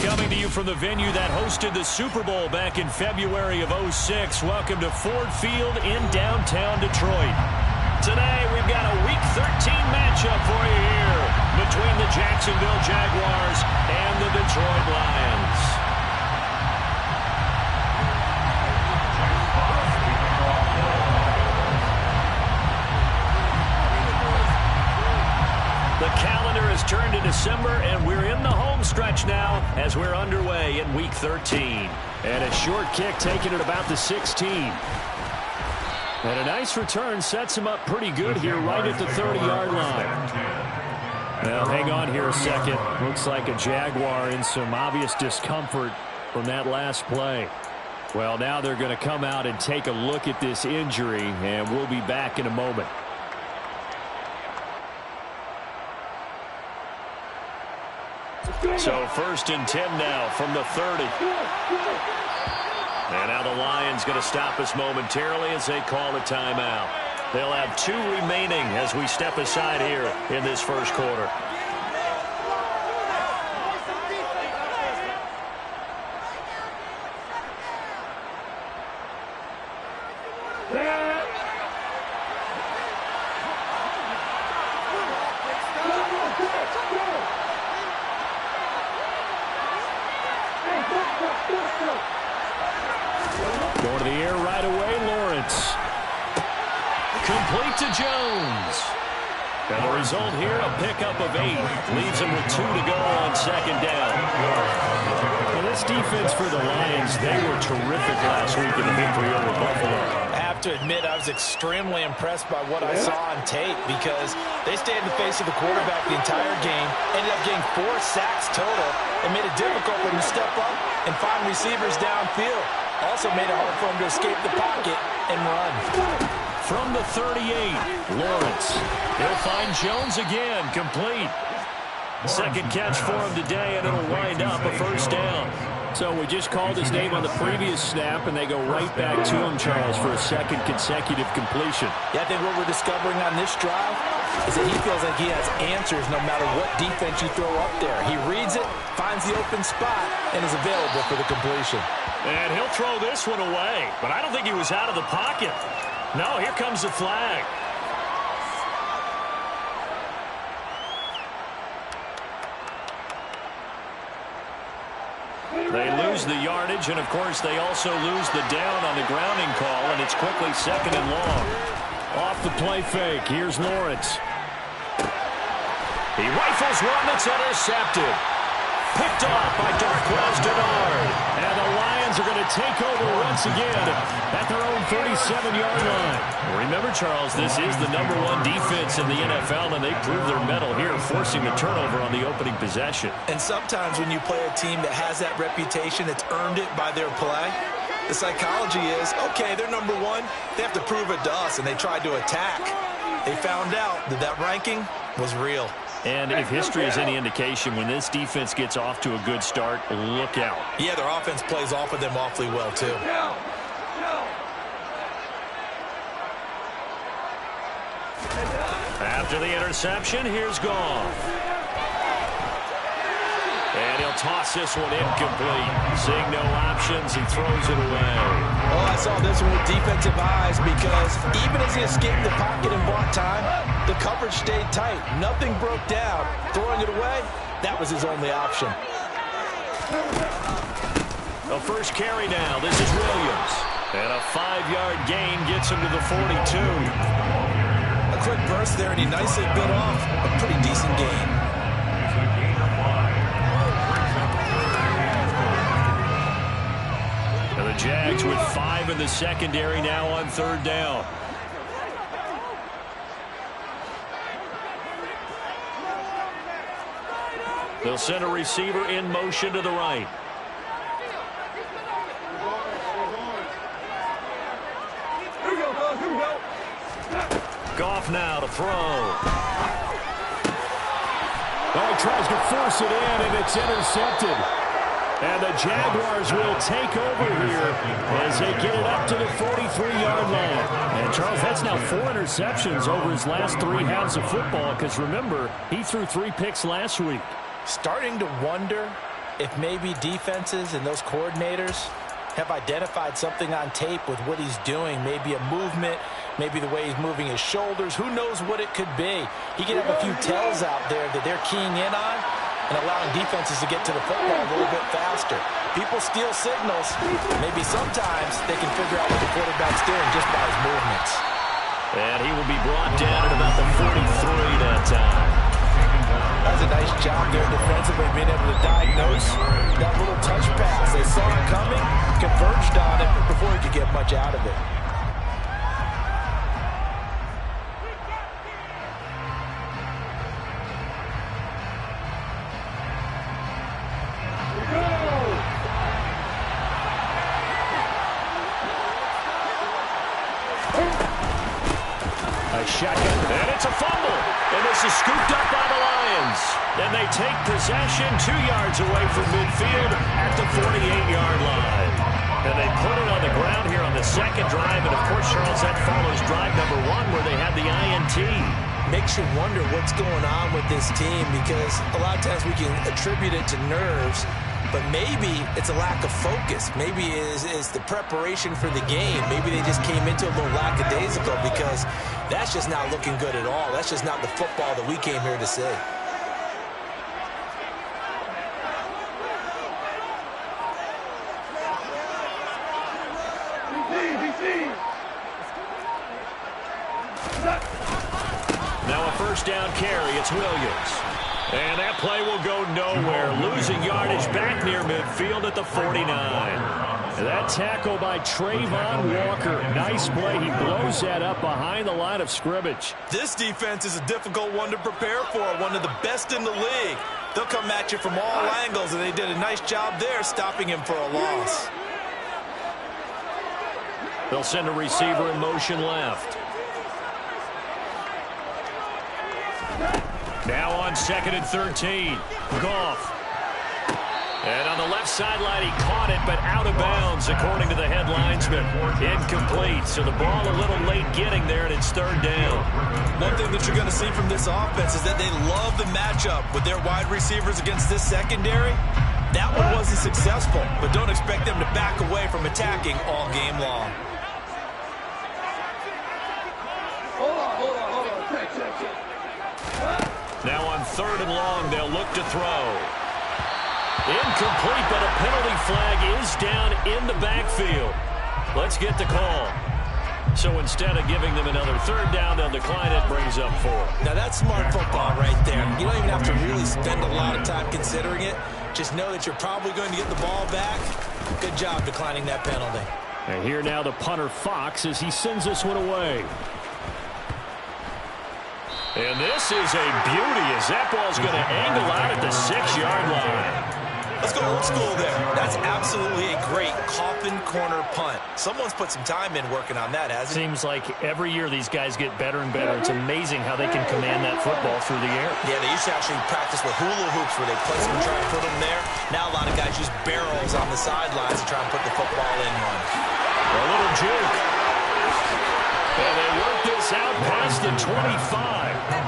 Coming to you from the venue that hosted the Super Bowl back in February of '06. Welcome to Ford Field in downtown Detroit. Today, we've got a Week 13 matchup for you here between the Jacksonville Jaguars and the Detroit Lions. The calendar has turned to December, and we're in the home stretch now as we're underway in Week 13. And a short kick taken at about the 16. And a nice return sets him up pretty good here right at the 30-yard line. Now, hang on here a second. Looks like a Jaguar in some obvious discomfort from that last play. Well, now they're going to come out and take a look at this injury, and we'll be back in a moment. So 1st and 10 now from the 30. And now the Lions going to stop us momentarily as they call a timeout. They'll have 2 remaining as we step aside here in this first quarter. Going to the air right away, Lawrence. Complete to Jones. And the result here, a pickup of 8. Leaves him with 2 to go on 2nd down. Well, this defense for the Lions, they were terrific last week in the victory over Buffalo. I have to admit, I was extremely impressed by what I saw on tape because they stayed in the face of the quarterback the entire game, ended up getting 4 sacks total, and made it difficult for them to step up and find receivers downfield. Also made it hard for him to escape the pocket and run. From the 38, Lawrence. He'll find Jones again, complete. Second catch for him today, and it'll wind up a 1st down. So we just called his name on the previous snap, and they go right back to him, Charles, for a 2nd consecutive completion. Yeah, I think what we're discovering on this drive is that he feels like he has answers no matter what defense you throw up there. He reads it, finds the open spot, and is available for the completion. And he'll throw this one away, but I don't think he was out of the pocket. No, here comes the flag. They lose the yardage, and of course they also lose the down on the grounding call, and it's quickly 2nd and long. Off the play fake, here's Lawrence. He rifles one that's intercepted. Picked off by Darquez Dennard. And the Lions are going to take over once again at their own 37-yard line. Remember, Charles, this is the #1 defense in the NFL, and they prove their mettle here, forcing the turnover on the opening possession. And sometimes when you play a team that has that reputation, it's earned it by their play. The psychology is, okay, they're #1. They have to prove it to us, and they tried to attack. They found out that that ranking was real. And if history is any indication, when this defense gets off to a good start, look out. Yeah, their offense plays off of them awfully well, too. After the interception, here's Goff. And he'll toss this one incomplete. Seeing no options, he throws it away. Oh, I saw this one with defensive eyes because even as he escaped the pocket and bought time, the coverage stayed tight. Nothing broke down. Throwing it away, that was his only option. The first carry now. This is Williams. And a 5-yard gain gets him to the 42. A quick burst there, and he nicely bit off a pretty decent gain. And the Jags with 5 in the secondary now on 3rd down. They'll send a receiver in motion to the right. Goff now to throw. Oh, he tries to force it in, and it's intercepted. And the Jaguars will take over here as they get it up to the 43-yard line. And, Charles, that's now 4 interceptions over his last 3 halves of football because, remember, he threw 3 picks last week. Starting to wonder if maybe defenses and those coordinators have identified something on tape with what he's doing, maybe a movement, maybe the way he's moving his shoulders, who knows what it could be. He could have a few tells out there that they're keying in on and allowing defenses to get to the football a little bit faster. People steal signals. Maybe sometimes they can figure out what the quarterback's doing just by his movements. And he will be brought down at about the 43 that time. That's a nice job there defensively, being able to diagnose that little touch pass. They saw it coming, converged on it before he could get much out of it. Shotgun, and it's a fumble. And this is scooped up by the Lions. And they take possession 2 yards away from midfield at the 48-yard line. And they put it on the ground here on the second drive. And, of course, Charles, that follows drive number 1 where they had the INT. Makes you wonder what's going on with this team, because a lot of times we can attribute it to nerves, but maybe it's a lack of focus. Maybe it's the preparation for the game. Maybe they just came into a little lackadaisical, because that's just not looking good at all. That's just not the football that we came here to see. Now a first down carry. It's Williams. And that play will go nowhere. Losing yardage back near midfield at the 49. That tackle by Trayvon Walker. Nice play. He blows that up behind the line of scrimmage. This defense is a difficult one to prepare for. One of the best in the league. They'll come at you from all angles, and they did a nice job there stopping him for a loss. They'll send a receiver in motion left. Now on 2nd and 13. Goff. And on the left sideline, he caught it, but out of bounds, according to the head linesman. Incomplete, so the ball a little late getting there, and it's 3rd down. One thing that you're going to see from this offense is that they love the matchup with their wide receivers against this secondary. That one wasn't successful, but don't expect them to back away from attacking all game long. Now on 3rd and long, they'll look to throw. Incomplete, but a penalty flag is down in the backfield. Let's get the call. So instead of giving them another 3rd down, they'll decline it, brings up 4. Now that's smart football right there. You don't even have to really spend a lot of time considering it. Just know that you're probably going to get the ball back. Good job declining that penalty. And here now the punter Fox as he sends this one away. And this is a beauty as that ball's going to angle out at the 6-yard line. Let's go old school there. That's absolutely a great coffin corner punt. Someone's put some time in working on that, hasn't it? Seems like every year these guys get better and better. It's amazing how they can command that football through the air. Yeah, they used to actually practice with hula hoops where they place them and try to put them there. Now a lot of guys use barrels on the sidelines to try and put the football in one. A little juke. And they work this out past the 25.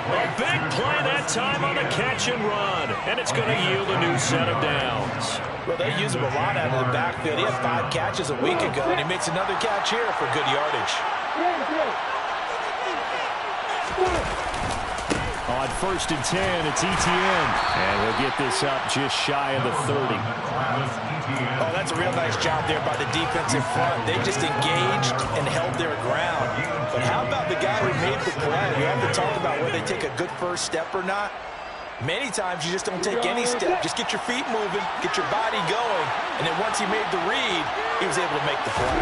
A big play that time on the catch and run. And it's going to yield a new set of downs. Well, they use him a lot out of the backfield. He had 5 catches a week ago, and he makes another catch here for good yardage. On 1st and 10, it's Etienne. And he'll get this up just shy of the 30. Oh, that's a real nice job there by the defensive front. They just engaged and held their ground. But how about the guy who made the play? We have to talk about whether they take a good first step or not. Many times you just don't take any step. Just get your feet moving, get your body going. And then once he made the read, he was able to make the play.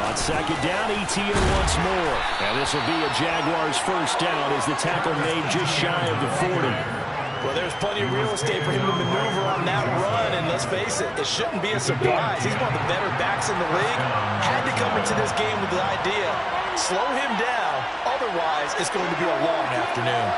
On 2nd down, Etienne once more. And this will be a Jaguars first down as the tackle made just shy of the 40. Well, there's plenty of real estate for him to maneuver on that run, and let's face it, it shouldn't be a surprise. He's one of the better backs in the league. Had to come into this game with the idea, slow him down, otherwise it's going to be a long afternoon.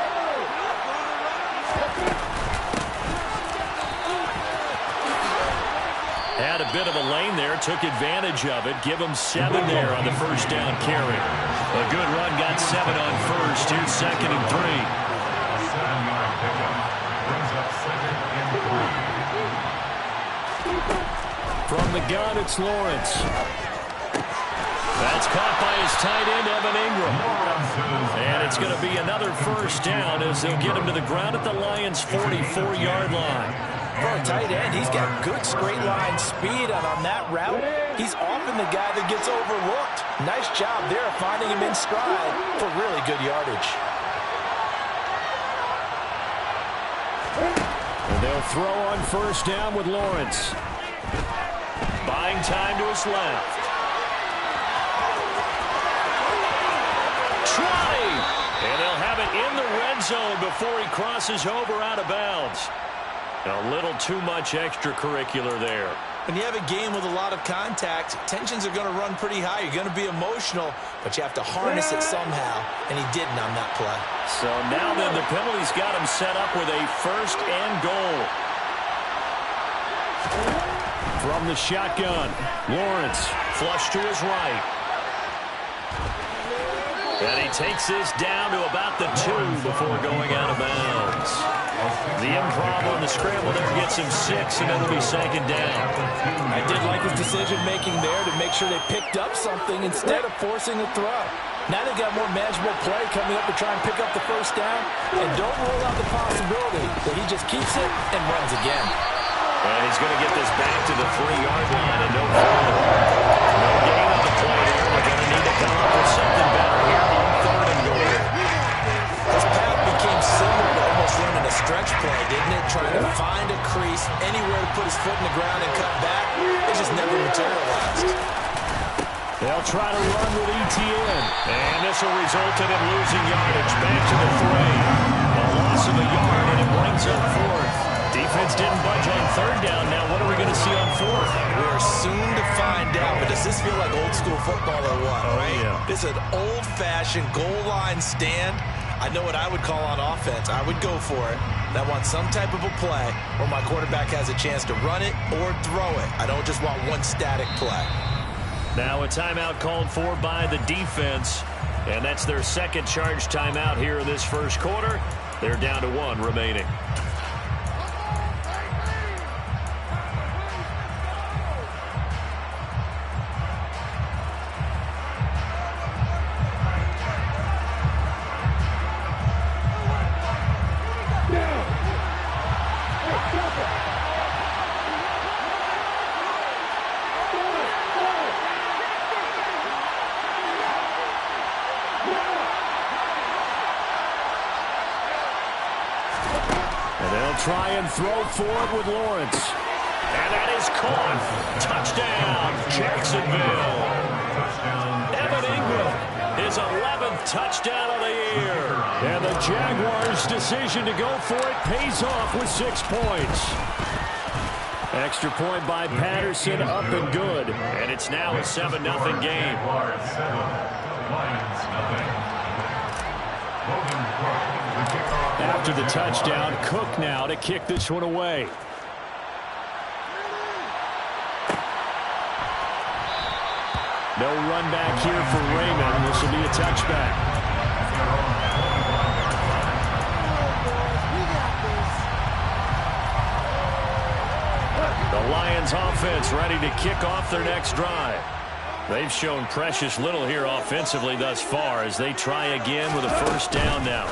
Had a bit of a lane there, took advantage of it. Give him 7 there on the first down carry. A good run, got 7 on first. Here's 2nd and 3. From the gun, it's Lawrence. That's caught by his tight end, Evan Ingram. And it's going to be another first down as they'll get him to the ground at the Lions' 44-yard line. For a tight end, he's got good straight line speed, and on that route, he's often the guy that gets overlooked. Nice job there finding him in stride for really good yardage. And they'll throw on first down with Lawrence. Buying time to his left. And they'll have it in the red zone before he crosses over out of bounds. A little too much extracurricular there. When you have a game with a lot of contact, tensions are going to run pretty high. You're going to be emotional, but you have to harness it somehow, and he didn't on that play. So now then, the penalty's got him set up with a first and goal. From the shotgun, Lawrence flush to his right. And he takes this down to about the 2 before going out of bounds. The improv on the scramble there gets him 6, and it'll be second down. I did like his decision-making there to make sure they picked up something instead of forcing a throw. Now they got more manageable play coming up to try and pick up the first down. And don't rule out the possibility that he just keeps it and runs again. And he's going to get this back to the 3-yard line and no further. No gain on the play there. They're going to need to come up with something better here on 3rd and goal. This path became similar to almost running a stretch play, didn't it? Trying to find a crease, anywhere to put his foot in the ground and cut back. It just never materialized. They'll try to run with ETN. And this will result in him losing yardage back to the 3. A loss of a yard, and it brings up 4th. Defense didn't budge on 3rd down. Now what are we going to see on 4th? We're soon to find out. But does this feel like old school football or what? Oh, right? Yeah. This is an old-fashioned goal line stand. I know what I would call on offense. I would go for it. And I want some type of a play where my quarterback has a chance to run it or throw it. I don't just want one static play. Now a timeout called for by the defense. And that's their second charge timeout here in this first quarter. They're down to 1 remaining. Try and throw forward with Lawrence. And that is caught. Touchdown, Jacksonville. Evan Ingram, his 11th touchdown of the year. And the Jaguars' decision to go for it pays off with 6 points. Extra point by Patterson, up and good. And it's now a 7-0 game. After the touchdown, Cook now to kick this one away. No run back here for Raymond. This will be a touchback. The Lions offense ready to kick off their next drive. They've shown precious little here offensively thus far as they try again with a first down now.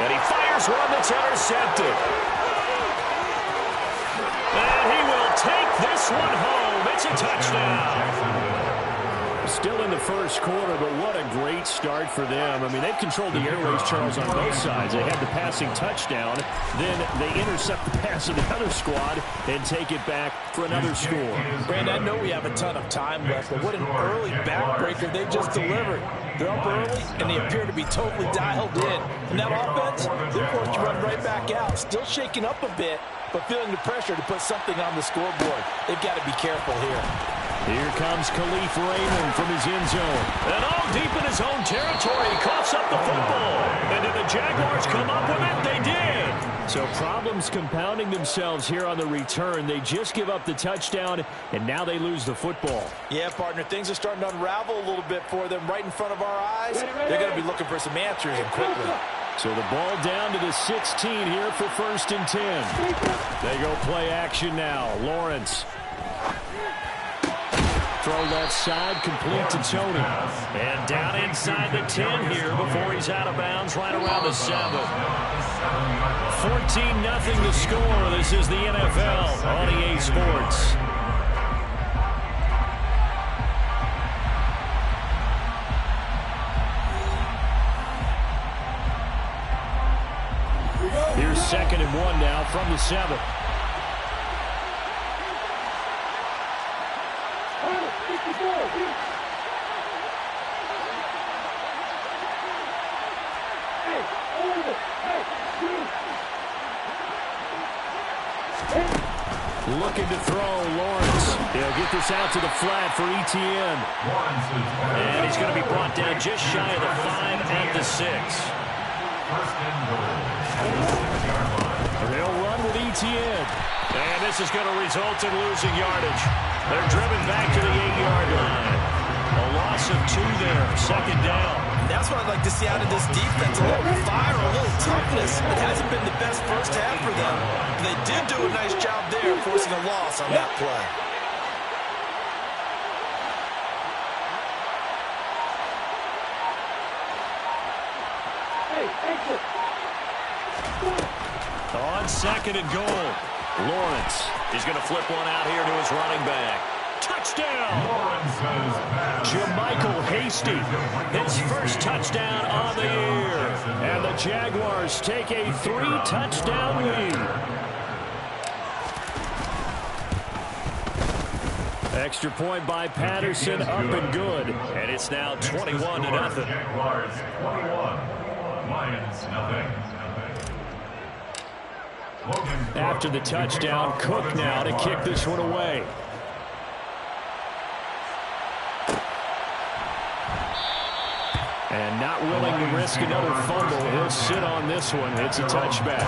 And he fires one that's intercepted. And he will take this one home. It's a touchdown. Still in the first quarter, but what a great start for them. I mean, they've controlled the airways, Charles, on both sides. They had the passing touchdown. Then they intercept the pass of the other squad and take it back for another score. Brandon, I know we have a ton of time left, but what an early backbreaker they just delivered. They're up early, and they appear to be totally dialed in. And that offense, they're forced to run right back out. Still shaking up a bit, but feeling the pressure to put something on the scoreboard. They've got to be careful here. Here comes Khalif Raymond from his end zone. And all deep in his own territory, he coughs up the football. And did the Jaguars come up with it? They did. So problems compounding themselves here on the return. They just give up the touchdown, and now they lose the football. Yeah, partner, things are starting to unravel a little bit for them right in front of our eyes. They're going to be looking for some answers and quickly. So the ball down to the 16 here for 1st and 10. They go play action now. Lawrence. Throw left side, complete to Tony. And down inside the 10 here before he's out of bounds right around the 7. 14-0 the score. This is the NFL on EA Sports. Here's 2nd and 1 now from the 7. Looking to throw, Lawrence. He'll get this out to the flat for Etienne. And he's going to be brought down just shy of the 5 at the 6. They'll run with Etienne. And this is going to result in losing yardage. They're driven back to the 8-yard line. A loss of 2 there, 2nd down. That's what I'd like to see out of this defense. A little fire, a little toughness. It hasn't been the best first half for them. They did do a nice job there, forcing a loss on that play. On 2nd and goal, Lawrence is going to flip one out here to his running back. Touchdown! Jermichael Hasty, His first touchdown on the year. and the Jaguars take a 3-touchdown lead. Extra point by Patterson, up and good. And it's now 21-0. Jaguars 21, Lions nothing. After the touchdown, Cook now to kick this one away. And not willing to risk another fumble. He'll sit on this one. It's a touchback.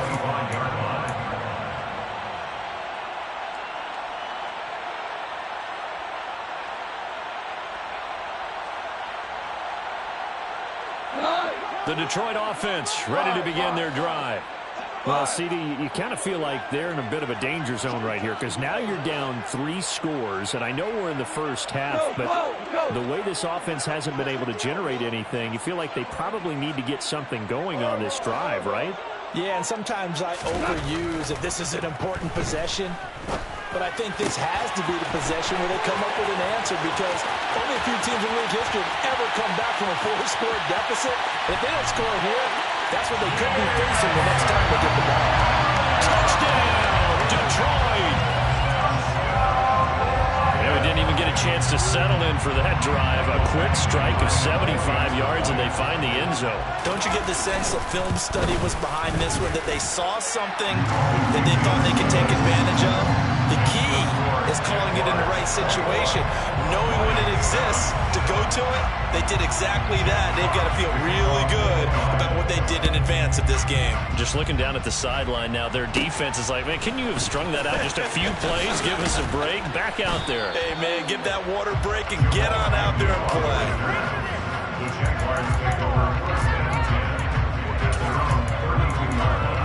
The Detroit offense ready to begin their drive. Well, CD, you kind of feel like they're in a bit of a danger zone right here because now you're down 3 scores, and I know we're in the first half, but the way this offense hasn't been able to generate anything, you feel like they probably need to get something going on this drive, right? Yeah, and sometimes I overuse if this is an important possession. But I think this has to be the possession where they come up with an answer because only a few teams in league history have ever come back from a 4-score deficit. If they don't score here, that's what they could be facing the next time they get the ball. Touchdown, Detroit! Yeah, we didn't even get a chance to settle in for that drive. A quick strike of 75 yards, and they find the end zone. Don't you get the sense that film study was behind this one, that they saw something that they thought they could take advantage of? The key is calling it in the right situation, knowing when it exists to go to it. They did exactly that. They've got to feel really good about what they did in advance of this game. Just looking down at the sideline now, their defense is like, man, can you have strung that out just a few plays? Give us a break. Back out there. Hey, man, give that water break and get on out there and play. The Jaguars take over 1st and 10. It's around 32-yard line.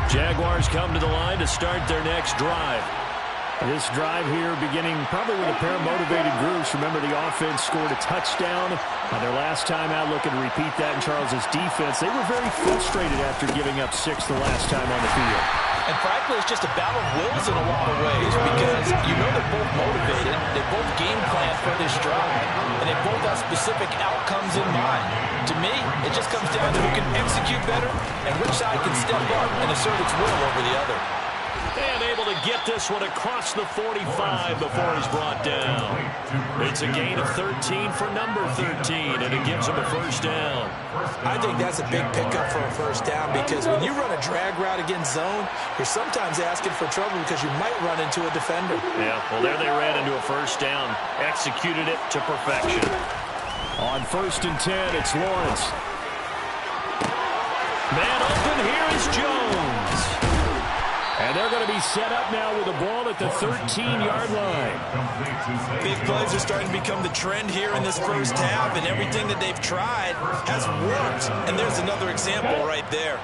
Jaguars come to the line to start their next drive. This drive here beginning probably with a pair of motivated groups. Remember, the offense scored a touchdown on their last time out, looking to repeat that in Charles's defense. They were very frustrated after giving up 6 the last time on the field. And frankly, it's just a battle of wills in a lot of ways because you know they're both motivated, they both game plan for this drive, and they both have specific outcomes in mind. To me, it just comes down to who can execute better and which side can step up and assert its will over the other. And able to get this one across the 45 before he's brought down. It's a gain of 13 for number 13, and it gives him a first down. I think that's a big pickup for a first down because when you run a drag route against zone, you're sometimes asking for trouble because you might run into a defender. Yeah, well, there they ran into a first down. Executed it to perfection. On 1st and 10, it's Lawrence. Man open, here is Jones. And they'll They're going to be set up now with the ball at the 13-yard line. Big plays are starting to become the trend here in this first half, and everything that they've tried has worked. And there's another example right there.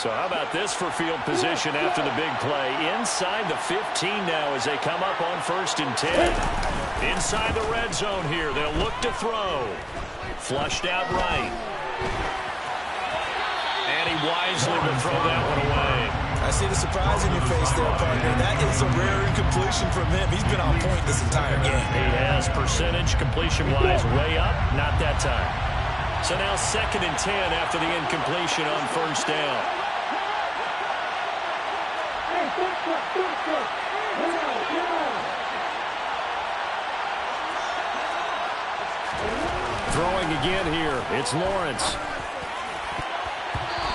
So how about this for field position after the big play? Inside the 15 now as they come up on 1st and 10. Inside the red zone here. They'll look to throw. Flushed out right. And he wisely will throw that one away. I see the surprise in your face there, partner. That is a rare incompletion from him. He's been on point this entire game. He has percentage completion-wise way up. Not that time. So now 2nd and 10 after the incompletion on 1st down. Throwing again here. It's Lawrence.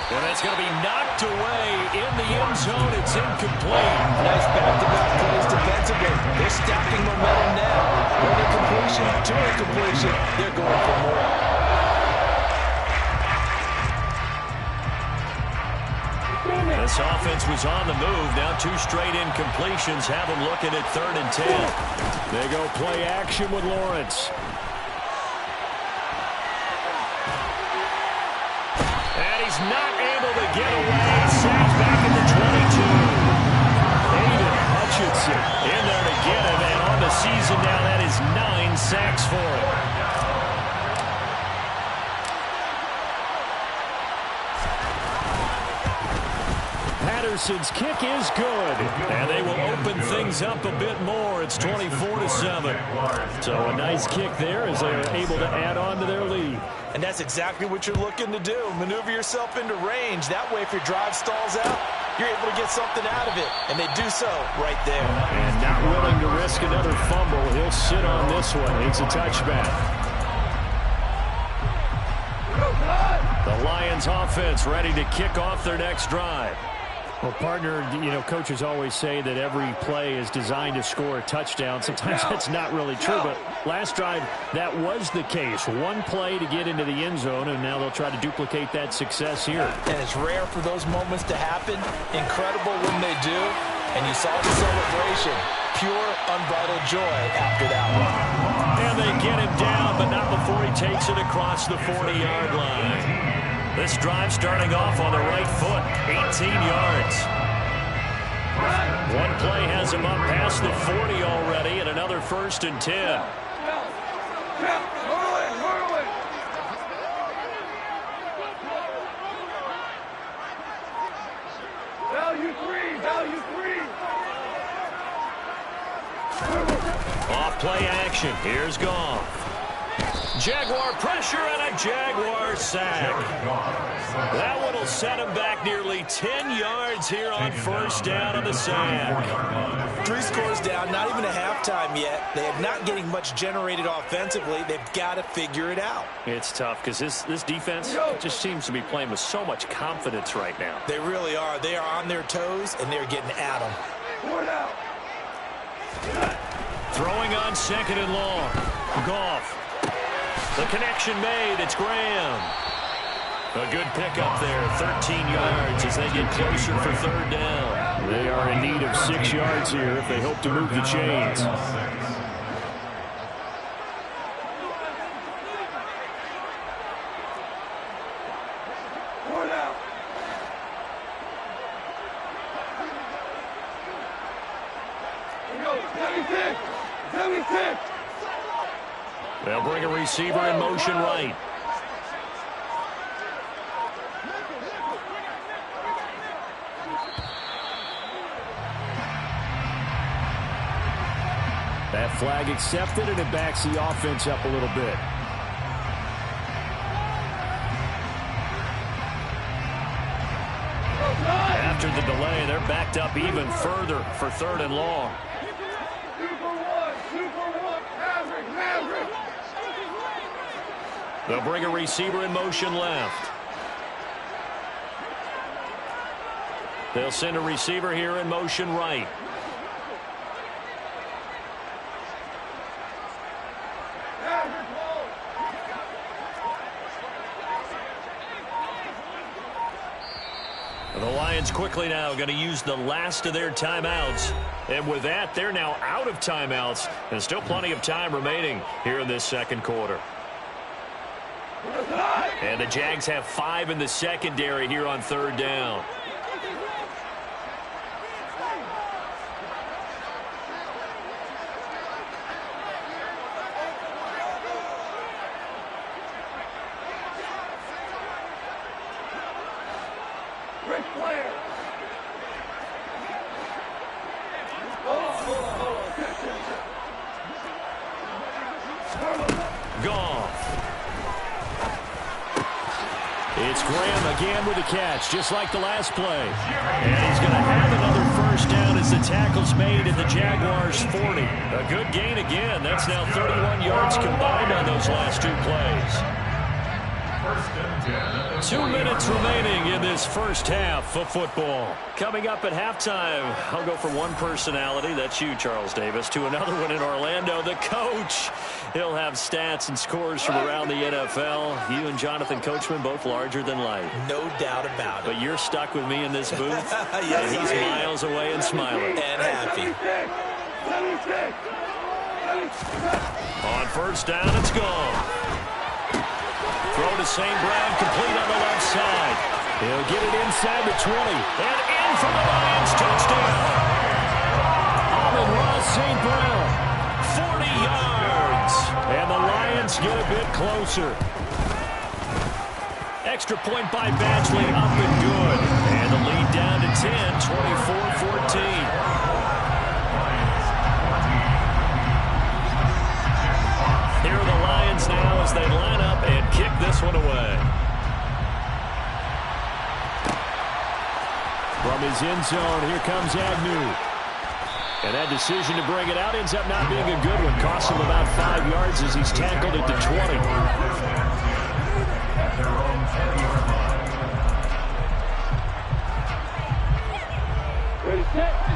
And it's going to be knocked away in the end zone. It's incomplete. Nice back-to-back plays defensively. They're stacking momentum now. One incompletion, 2 incompletion. They're going for more. This offense was on the move. Now 2 straight incompletions have them looking at 3rd and 10. They go play action with Lawrence. And he's not able to get away. Sacked back at the 22. Aiden Hutchinson In there to get him. And on the season now, that is 9 sacks for him. Patterson's kick is good. And they will open things up a bit more. It's 24-7. So a nice kick there as they are able to add on to their lead. And that's exactly what you're looking to do. Maneuver yourself into range. That way, if your drive stalls out, you're able to get something out of it. And they do so right there. And not willing to risk another fumble. He'll sit on this one. It's a touchback. The Lions offense ready to kick off their next drive. Well, partner, you know, coaches always say that every play is designed to score a touchdown. Sometimes that's not really true, but last drive, that was the case. One play to get into the end zone, and now they'll try to duplicate that success here. And it's rare for those moments to happen. Incredible when they do. And you saw the celebration. Pure, unbridled joy after that one. And they get him down, but not before he takes it across the 40-yard line. This drive starting off on the right foot, 18 yards. One play has him up past the 40 already, and another 1st and 10. Off play action. Here's Goff. Jaguar pressure and a Jaguar sack. That one will set him back nearly 10 yards here on 1st down on the sack. 3 scores down, not even a halftime yet. They are not getting much generated offensively. They've got to figure it out. It's tough because this defense just seems to be playing with so much confidence right now. They really are. They are on their toes, and they're getting at them. Throwing on 2nd and long. Goff. The connection made. It's Graham. A good pickup there. 13 yards as they get closer for 3rd down. They are in need of 6 yards here if they hope to move the chains. They'll bring a receiver in motion right. That flag accepted, and it backs the offense up a little bit. After the delay, they're backed up even further for 3rd and long. They'll bring a receiver in motion left. They'll send a receiver here in motion right. The Lions Lions quickly now going to use the last of their timeouts. And with that, they're now out of timeouts. And still plenty of time remaining here in this second quarter. And the Jags have 5 in the secondary here on third down. It's Graham again with a catch, just like the last play. And he's going to have another first down as the tackle's made at the Jaguars' 40. A good gain again. That's now 31 yards combined on those last 2 plays. 2 minutes remaining in this first half of football. Coming up at halftime, I'll go from one personality, that's you, Charles Davis, to another one in Orlando, the coach. He'll have stats and scores from around the NFL. You and Jonathan Coachman, both larger than life. No doubt about it. But you're stuck with me in this booth. Yes, and he's miles away and smiling. And happy. On first down, it's gone. Throw to St. Brown, complete on the left side. He'll get it inside the 20. And in for the Lions, touchdown. Amon-Ra St. Brown. 40 yards. And the Lions get a bit closer. Extra point by Batchley, up and good. And the lead down to 10, 24-14. Here are the Lions now as they line up and kick this one away. From his end zone, here comes Agnew. And that decision to bring it out ends up not being a good one. Costs him about 5 yards as he's tackled at the 20.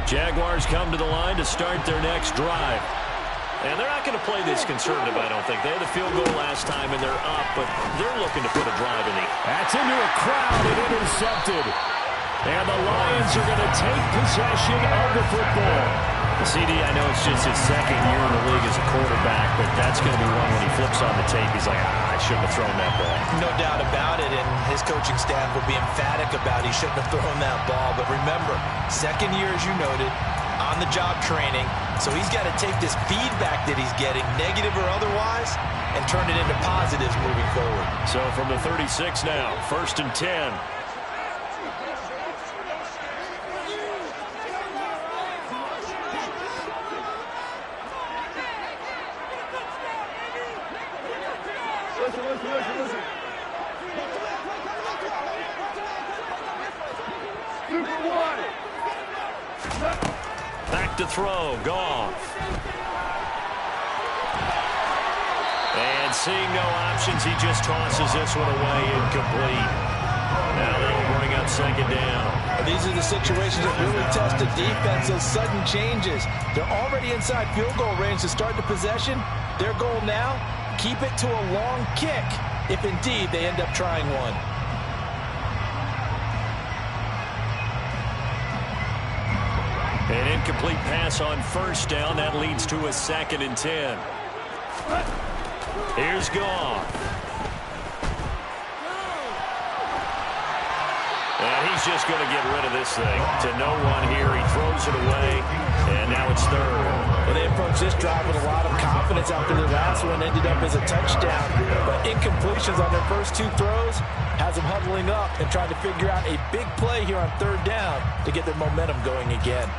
Jaguars come to the line to start their next drive. And they're not going to play this conservative, I don't think. They had the field goal last time, and they're up, but they're looking to put a drive in the... That's into a crowd and intercepted. And the Lions are going to take possession of the football. CD, I know it's just his second year in the league as a quarterback, but that's going to be one when he flips on the tape. He's like, I shouldn't have thrown that ball. No doubt about it, and his coaching staff will be emphatic about he shouldn't have thrown that ball. But remember, second year, as you noted, on-the-job training, so he's got to take this feedback that he's getting, negative or otherwise, and turn it into positives moving forward. So from the 36 now, 1st and 10. Listen. Back to throw, Goff. And seeing no options, he just tosses this one away, incomplete. Now that'll bring up second down. These are the situations that really test the defense, those sudden changes. They're already inside field goal range to start the possession. Their goal now, keep it to a long kick, if indeed they end up trying one. An incomplete pass on first down. That leads to a 2nd and 10. Here's Goff. And he's just going to get rid of this thing. To no one here. He throws it away. And now it's 3rd. Well, they approached this drive with a lot of confidence after the last one ended up as a touchdown. But incompletions on their first 2 throws has them huddling up and trying to figure out a big play here on 3rd down to get their momentum going again.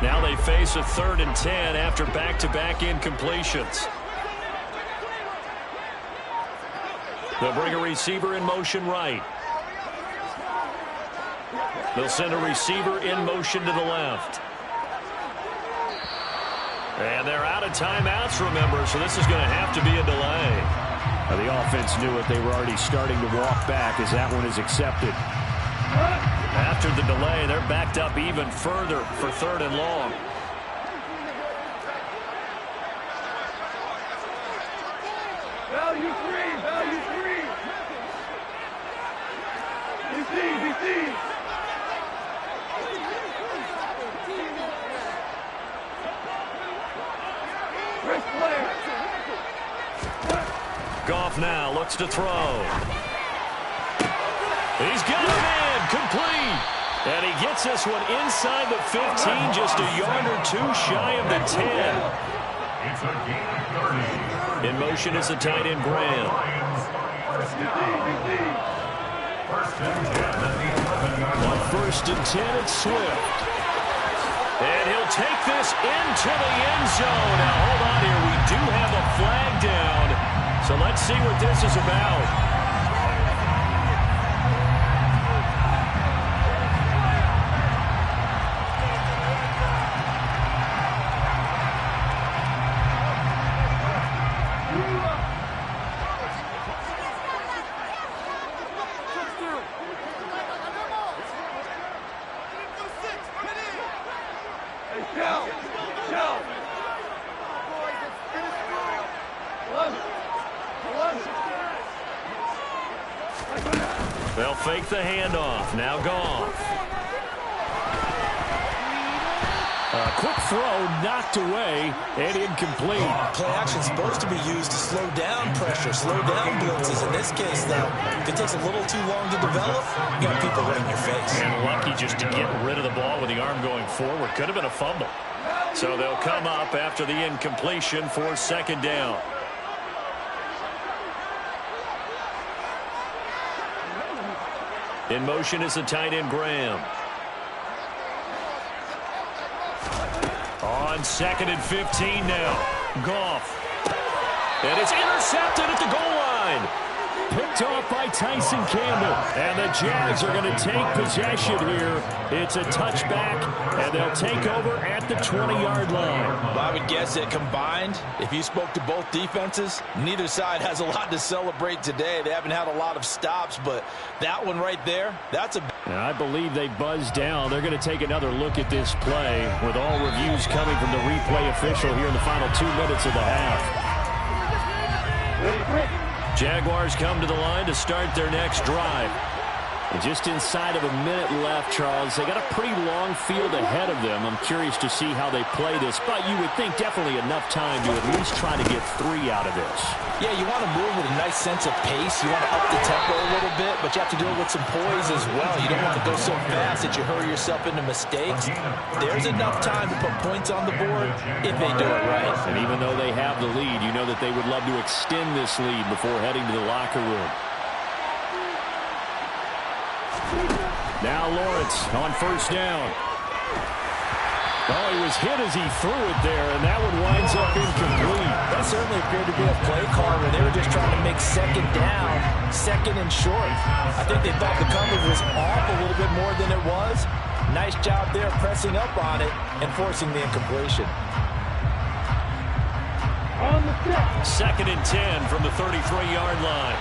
Now they face a 3rd and 10 after back-to-back incompletions. They'll bring a receiver in motion right. They'll send a receiver in motion to the left. And they're out of timeouts, remember, so this is going to have to be a delay. Now, the offense knew it. They were already starting to walk back as that one is accepted. After the delay, they're backed up even further for 3rd and long. Value three. DC. Goff now looks to throw. He's got him in, complete. And he gets this one inside the 15, just a yard or two shy of the 10. It's a gain of 30. In motion is the tight end Graham. First and 10 at the 11-yard On line. 1st and 10, it's Swift. And he'll take this into the end zone. Now, hold on here. We do have a flag down. So let's see what this is about. They'll fake the handoff. Now Goff. Quick throw knocked away and incomplete. Play action's supposed to be used to slow down pressure, slow down blitzes. In this case, though, if it takes a little too long to develop, you got people right in your face. And lucky just to get rid of the ball with the arm going forward. Could have been a fumble. So they'll come up after the incompletion for 2nd down. In motion is the tight end Graham. On 2nd and 15 now. Goff. And it's intercepted at the goal line. Picked off by Tyson Campbell. And the Jags are going to take possession here. It's a touchback, and they'll take over at the 20-yard line. I would guess that combined, if you spoke to both defenses, neither side has a lot to celebrate today. They haven't had a lot of stops, but that one right there, that's a... And I believe they buzzed down. They're going to take another look at this play with all reviews coming from the replay official here in the final 2 minutes of the half. Jaguars come to the line to start their next drive. And just inside of a minute left, Charles. They got a pretty long field ahead of them. I'm curious to see how they play this, but you would think definitely enough time to at least try to get 3 out of this. Yeah, you want to move with a nice sense of pace. You want to up the tempo a little bit, but you have to do it with some poise as well. You don't want to go so fast that you hurry yourself into mistakes. There's enough time to put points on the board if they do it right. And even though they have the lead, you know that they would love to extend this lead before heading to the locker room. Now Lawrence on 1st down. Oh, he was hit as he threw it there, and that one winds up incomplete. That certainly appeared to be a play call where they were just trying to make 2nd down, 2nd and short. I think they thought the coverage was off a little bit more than it was. Nice job there pressing up on it and forcing the incompletion. 2nd and 10 from the 33-yard line.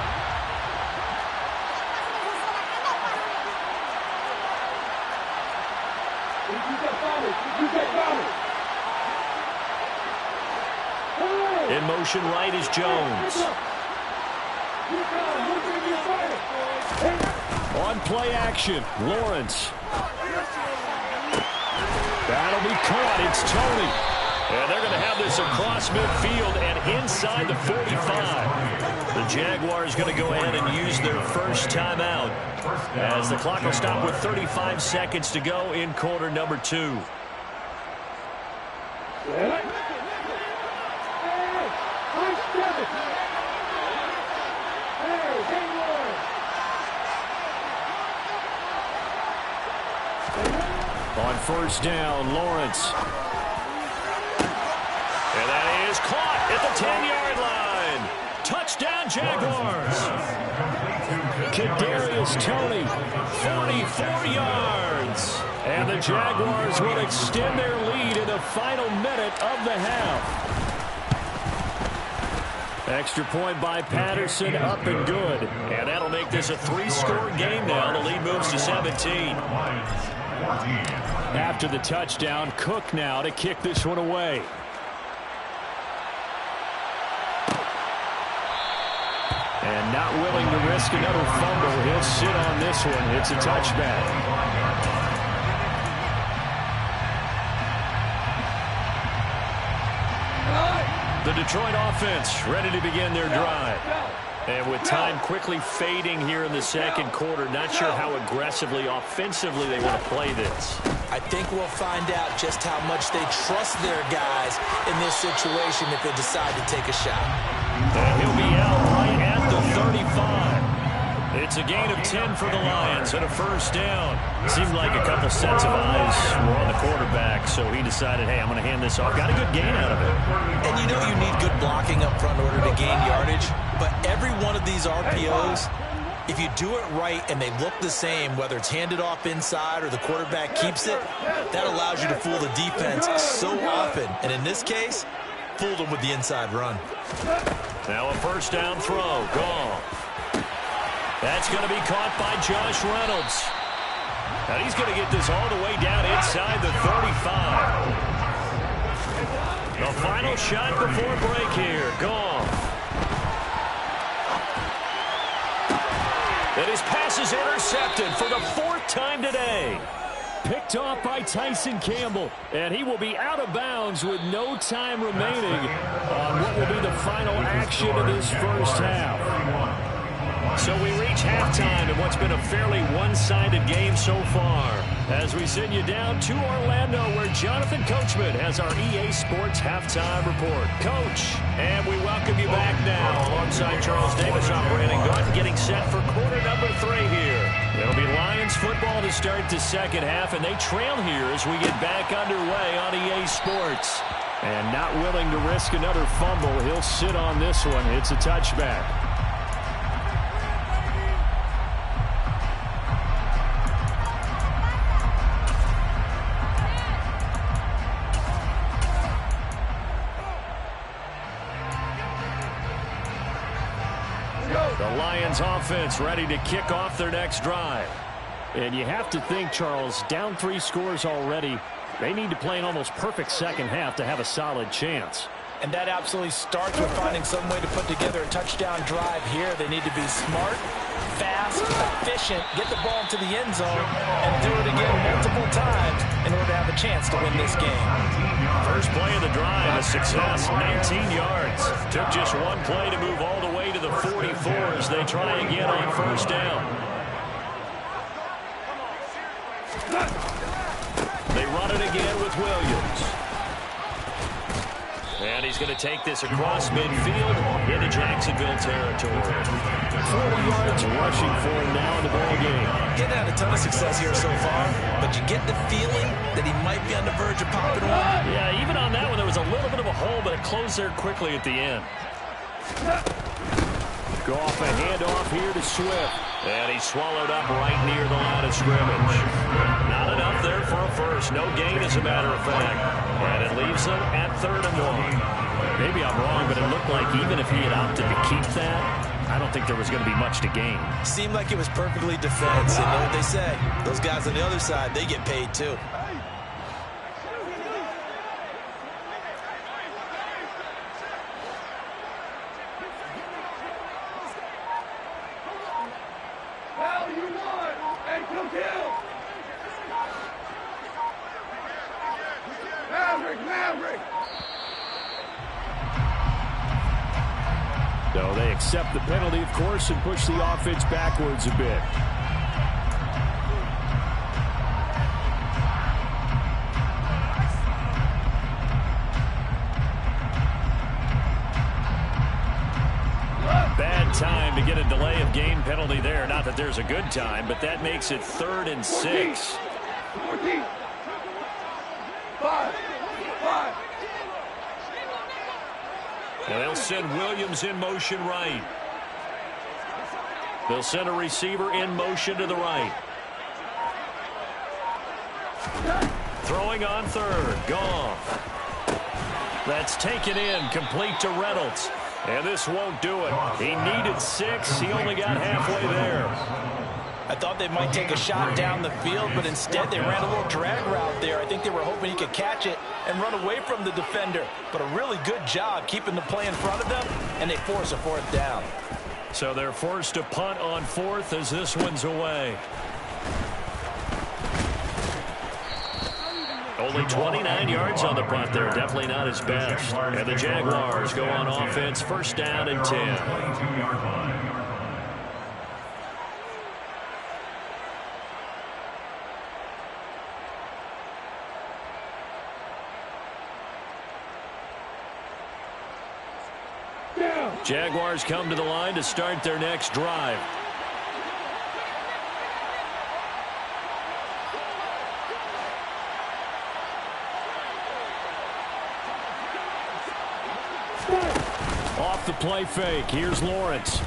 In motion right is Jones. On play action, Lawrence. That'll be caught. It's Tony. And they're going to have this across midfield and inside the 45. The Jaguars going to go ahead and use their first timeout as the clock will stop with 35 seconds to go in quarter number 2. On 1st down, Lawrence. And that is caught at the 10-yard line. Touchdown, Jaguars. Kadarius Toney, 44 yards. And the Jaguars will extend their lead in the final minute of the half. Extra point by Patterson, up and good. And that'll make this a 3-score game now. The lead moves to 17. After the touchdown, Cook now to kick this one away. And not willing to risk another fumble. He'll sit on this one. It's a touchback. The Detroit offense ready to begin their drive. And with time quickly fading here in the second quarter, not sure how aggressively, offensively they want to play this. I think we'll find out just how much they trust their guys in this situation if they decide to take a shot. And he'll be out right at the 35. It's a gain of 10 for the Lions and a first down. Seemed like a couple sets of eyes were on the quarterback, so he decided, hey, I'm going to hand this off. Got a good gain out of it. And you know you need good blocking up front in order to gain yardage, but every one of these RPOs, if you do it right and they look the same, whether it's handed off inside or the quarterback keeps it, that allows you to fool the defense so often. And in this case, fooled them with the inside run. Now a first down throw. Gone. That's going to be caught by Josh Reynolds. And he's going to get this all the way down inside the 35. The final shot before break here. Gone. And his pass is intercepted for the 4th time today. Picked off by Tyson Campbell. And he will be out of bounds with no time remaining on what will be the final action of this first half. So we reach halftime in what's been a fairly one-sided game so far. As we send you down to Orlando, where Jonathan Coachman has our EA Sports Halftime Report. Coach, and we welcome you back now alongside Charles Davis, operating Gordon, getting set for quarter number 3 here. It'll be Lions football to start the second half, and they trail here as we get back underway on EA Sports. And not willing to risk another fumble, he'll sit on this one. It's a touchback. The Lions offense ready to kick off their next drive. And you have to think, Charles, down 3 scores already. They need to play an almost perfect second half to have a solid chance. And that absolutely starts with finding some way to put together a touchdown drive here. They need to be smart, fast, efficient, get the ball into the end zone, and do it again multiple times in order to have a chance to win this game. First play of the drive, a success, 19 yards. Took just one play to move all the way to the 44 as they try again on first down. They run it again with Williams. And he's going to take this across midfield into Jacksonville territory. 40 yards rushing for him now in the ball game. Getting had a ton of success here so far, but you get the feeling that he might be on the verge of popping one. Yeah, even on that one, there was a little bit of a hole, but it closed there quickly at the end. Go off a handoff here to Swift. And he's swallowed up right near the line of scrimmage. Not enough there for a first. No gain, as a matter of fact. And it leaves them at 3rd and 1. Maybe I'm wrong, but it looked like even if he had opted to keep that, I don't think there was going to be much to gain. Seemed like it was perfectly defense. And you know what they say? Those guys on the other side, they get paid too. So they accept the penalty, of course, and push the offense backwards a bit. Bad time to get a delay of game penalty there. Not that there's a good time, but that makes it 3rd and 6. 14. 5. And they'll send Williams in motion right. They'll send a receiver in motion to the right. Throwing on 3rd. Gone. That's taken in, complete to Reynolds. And this won't do it. He needed 6. He only got halfway there. I thought they might take a shot down the field, but instead they ran a little drag route there. I think they were hoping he could catch it and run away from the defender. But a really good job keeping the play in front of them, and they force a 4th down. So they're forced to punt on 4th as this one's away. Only 29 yards on the punt there. Definitely not his best. And the Jaguars go on offense, 1st down and 10. Jaguars come to the line to start their next drive. Off the play fake. Here's Lawrence.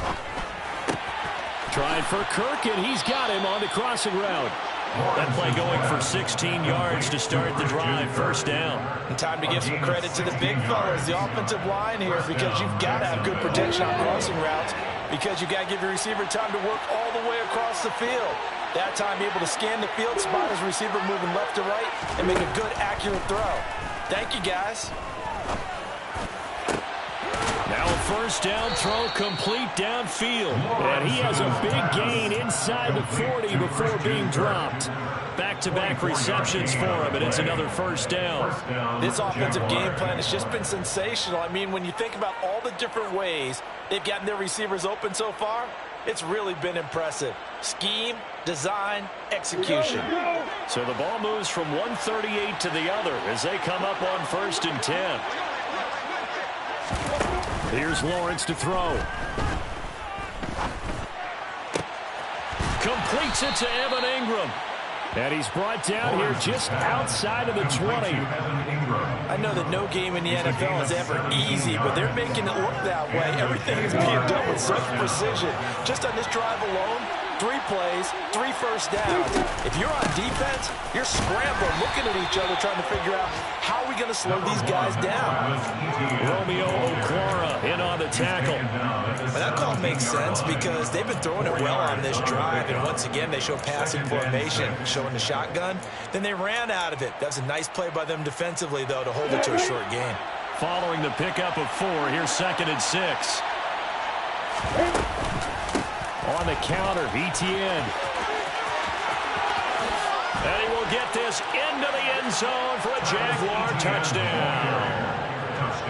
Trying for Kirk, and he's got him on the crossing route. That play going for 16 yards to start the drive. 1st down. And time to give some credit to the big fellas, the offensive line here, because you've got to have good protection on crossing routes, because you've got to give your receiver time to work all the way across the field. That time, able to scan the field, spot his receiver moving left to right, and make a good, accurate throw. Thank you, guys. Now a 1st down throw complete downfield. And he has a big gain inside the 40 before being dropped. Back-to-back receptions for him, and it's another 1st down. This offensive game plan has just been sensational. I mean, when you think about all the different ways they've gotten their receivers open so far, it's really been impressive. Scheme, design, execution. So the ball moves from 138 to the other as they come up on 1st and 10. Here's Lawrence to throw. Completes it to Evan Ingram. And he's brought down here just outside of the 20. I know that no game in the NFL is ever easy, but they're making it look that way. Everything is being done with such precision. Just on this drive alone, 3 plays, 3 first downs. If you're on defense, you're scrambling, looking at each other, trying to figure out how are we going to slow these guys down. Romeo Okwara in on the tackle. Well, that call makes sense because they've been throwing it well on this drive, and once again they show passing formation, showing the shotgun. Then they ran out of it. That was a nice play by them defensively, though, to hold it to a short gain. Following the pickup of 4, here's 2nd and 6. On the counter, Etienne. And he will get this into the end zone for a Jaguar touchdown.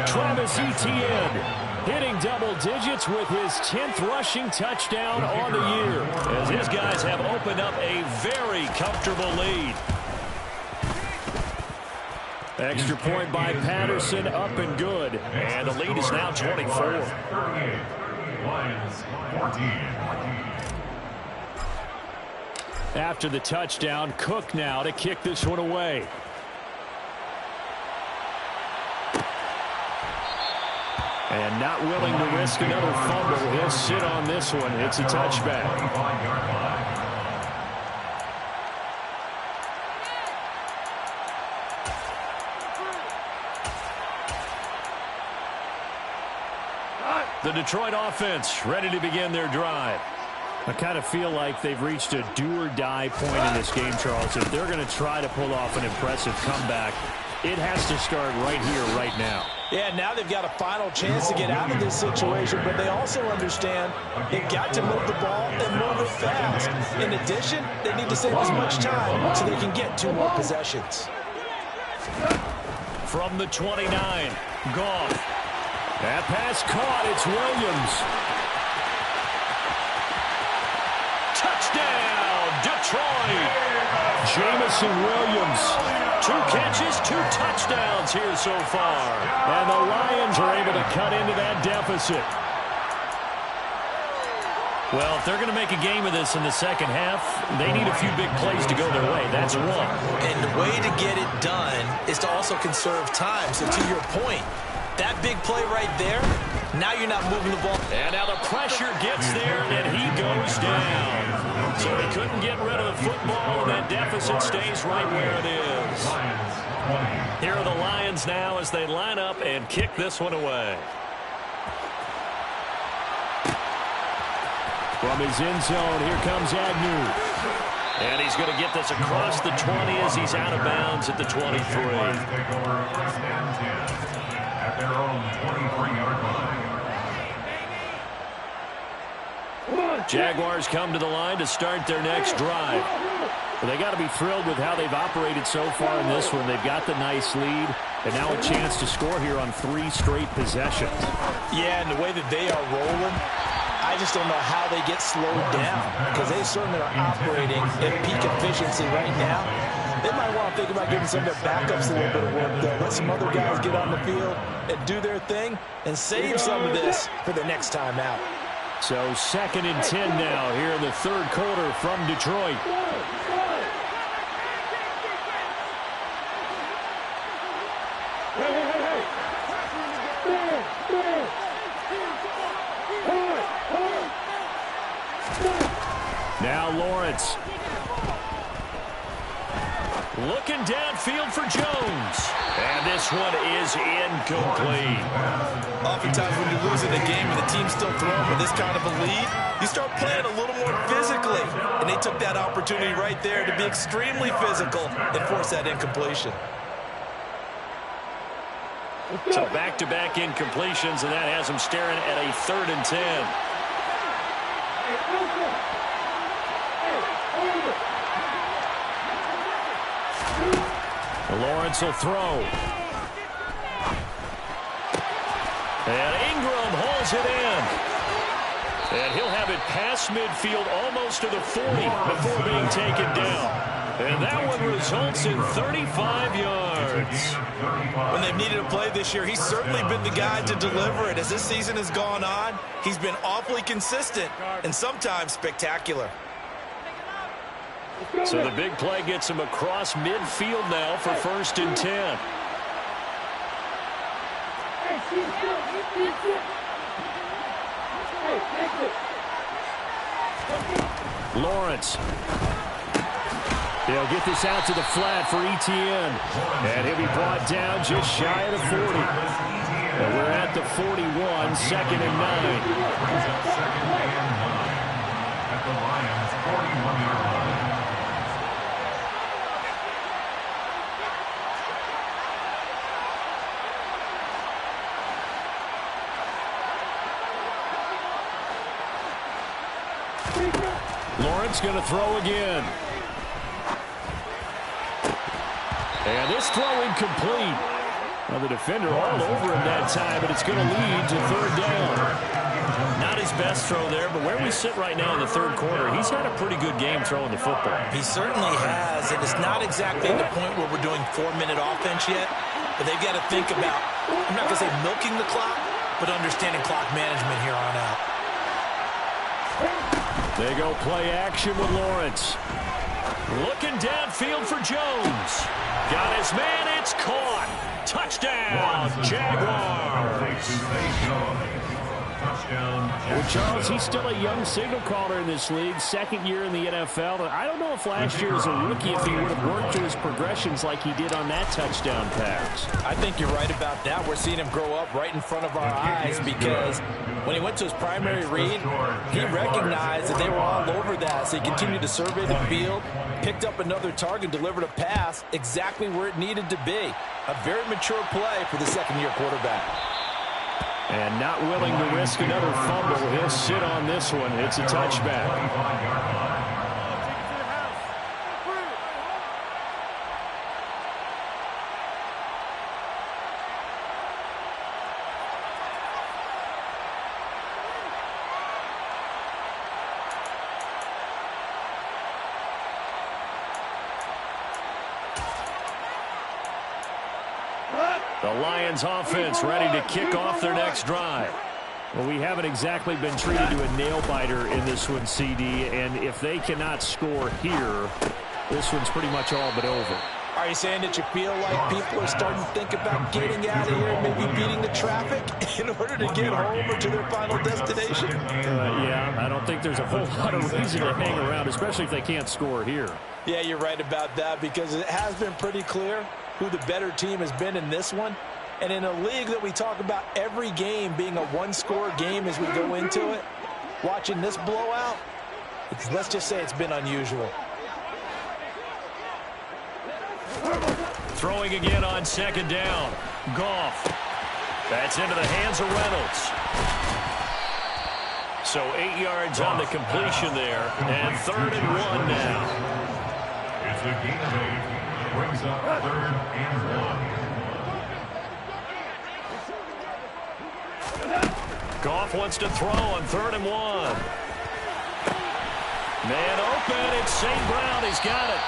Travis Etienne hitting double digits with his 10th rushing touchdown on the year, as his guys have opened up a very comfortable lead. Extra point by Patterson, up and good. And the lead is now 24. After the touchdown, Cook now to kick this one away. And not willing to risk another fumble. He'll sit on this one. It's a touchback. The Detroit offense ready to begin their drive. I kind of feel like they've reached a do-or-die point in this game, Charles. If they're going to try to pull off an impressive comeback, it has to start right here, right now. Yeah, now they've got a final chance to get out of this situation, but they also understand they've got to move the ball and move it fast. In addition, they need to save as much time so they can get 2 more possessions. From the 29, Goff. That pass caught. It's Williams. Touchdown, Detroit. Jamison Williams. 2 catches, 2 touchdowns here so far. And the Lions are able to cut into that deficit. Well, if they're going to make a game of this in the second half, they need a few big plays to go their way. That's one. And the way to get it done is to also conserve time. So to your point, that big play right there, now you're not moving the ball. And now the pressure gets there, and he goes down. So he couldn't get rid of the football, and that deficit stays right where it is. Here are the Lions now as they line up and kick this one away. From his end zone, here comes Agnew. And he's going to get this across the 20 as he's out of bounds at the 23. Take over first and 10 at their own 23-yard line. Jaguars come to the line to start their next drive. Well, they got to be thrilled with how they've operated so far in this one. They've got the nice lead, and now a chance to score here on 3 straight possessions. Yeah, and the way that they are rolling, I just don't know how they get slowed down, because they certainly are operating at peak efficiency right now. They might want to think about giving some of their backups a little bit of work, though. Let some other guys get on the field and do their thing and save some of this for the next time out. So 2nd and 10 now here in the third quarter from Detroit. Now Lawrence. Looking downfield for Jones. And this one is incomplete. Oftentimes when you're losing a game and the team's still throwing with this kind of a lead, you start playing a little more physically. And they took that opportunity right there to be extremely physical and force that incompletion. So back-to-back incompletions, and that has them staring at a 3rd and 10. Lawrence will throw. And Ingram hauls it in. And he'll have it past midfield almost to the 40 before being taken down. And that one results in 35 yards. When they've needed a play this year, he's certainly been the guy to deliver it. As this season has gone on, he's been awfully consistent and sometimes spectacular. So the big play gets him across midfield now for 1st and 10. Lawrence. They'll get this out to the flat for Etienne. And he'll be brought down just shy of the 40. And we're at the 41, 2nd and 9. Second and 9 at the Lions' 41-yard line. Lawrence going to throw again. And this throw incomplete. Well, the defender all over him that time, but it's going to lead to 3rd down. Not his best throw there, but where we sit right now in the 3rd quarter, he's had a pretty good game throwing the football. He certainly has, and it's not exactly the point where we're doing 4-minute offense yet, but they've got to think about, I'm not going to say milking the clock, but understanding clock management here on out. They go play action with Lawrence. Looking downfield for Jones. Got his man, it's caught. Touchdown, Jaguars. Well, Charles, he's still a young signal caller in this league, 2nd year in the NFL. I don't know if last year as a rookie if he would have worked through his progressions like he did on that touchdown pass. I think you're right about that. We're seeing him grow up right in front of our eyes because when he went to his primary read, he recognized that they were all over that, so he continued to survey the field, picked up another target, delivered a pass exactly where it needed to be. A very mature play for the 2nd-year quarterback. And not willing to risk another fumble. He'll sit on this one. It's a touchback. The Lions offense ready to kick off their next drive. Well, we haven't exactly been treated to a nail-biter in this one, CD, and if they cannot score here, this one's pretty much all but over. Are you saying that you feel like people are starting to think about getting out of here, maybe beating the traffic in order to get home or to their final destination? Yeah, I don't think there's a whole lot of reason to hang around, especially if they can't score here. Yeah, you're right about that because it has been pretty clear who the better team has been in this one. And in a league that we talk about every game being a one-score game as we go into it, watching this blowout, let's just say it's been unusual. Throwing again on second down. Goff. That's into the hands of Reynolds. So 8 yards on the completion there, and 3rd and 1 now. It's a gain of 8. Brings up 3rd and 1. Goff wants to throw on 3rd and 1. Man open, it's St. Brown. He's got it.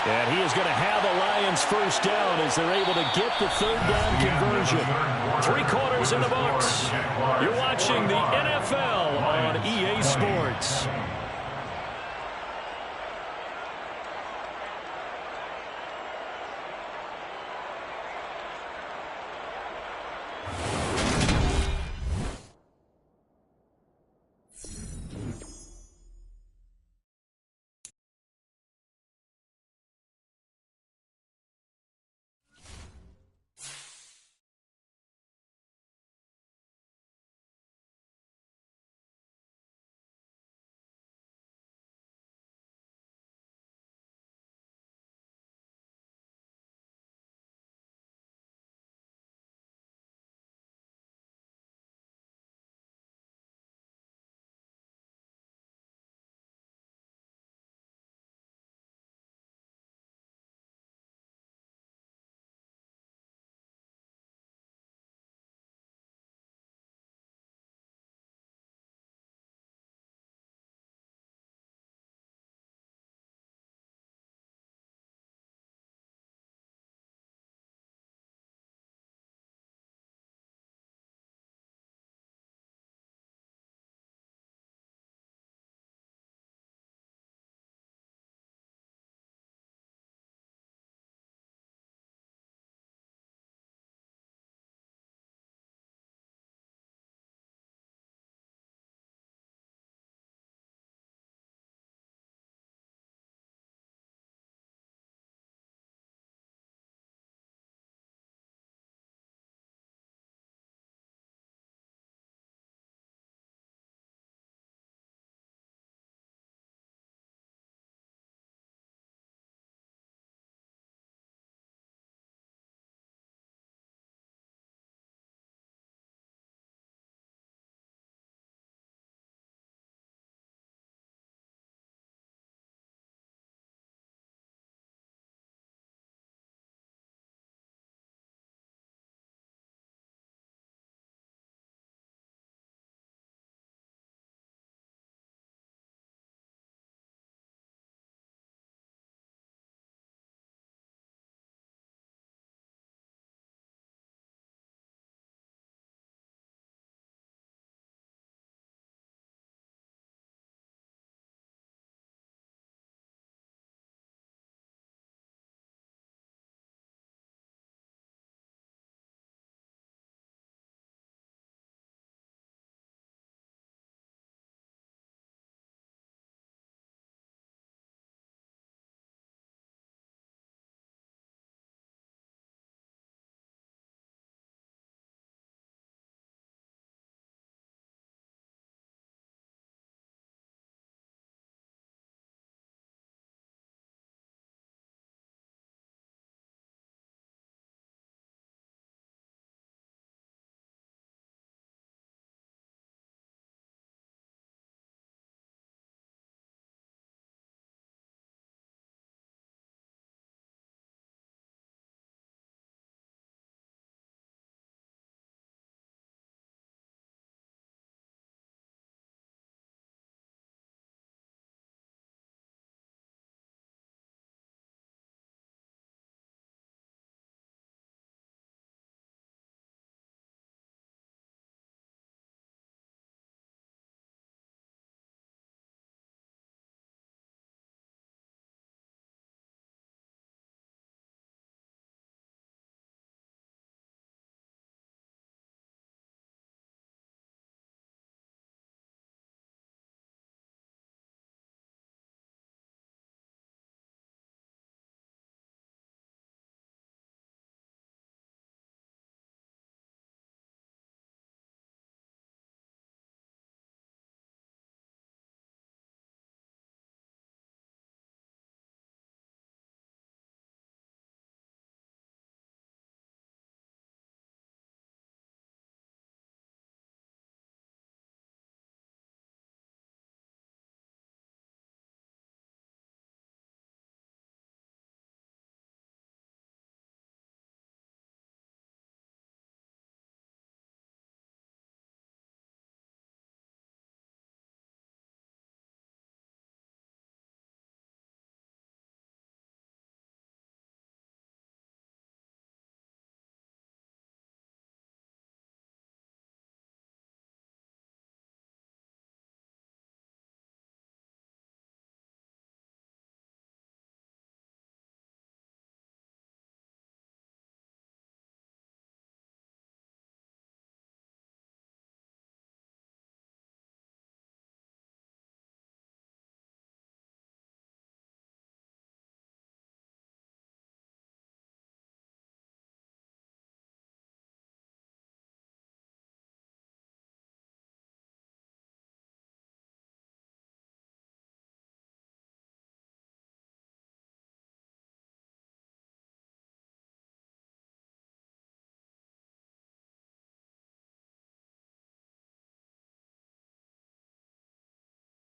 And he is going to have the Lions first down as they're able to get the 3rd down conversion. 3 quarters in the books. You're watching the NFL on EA Sports.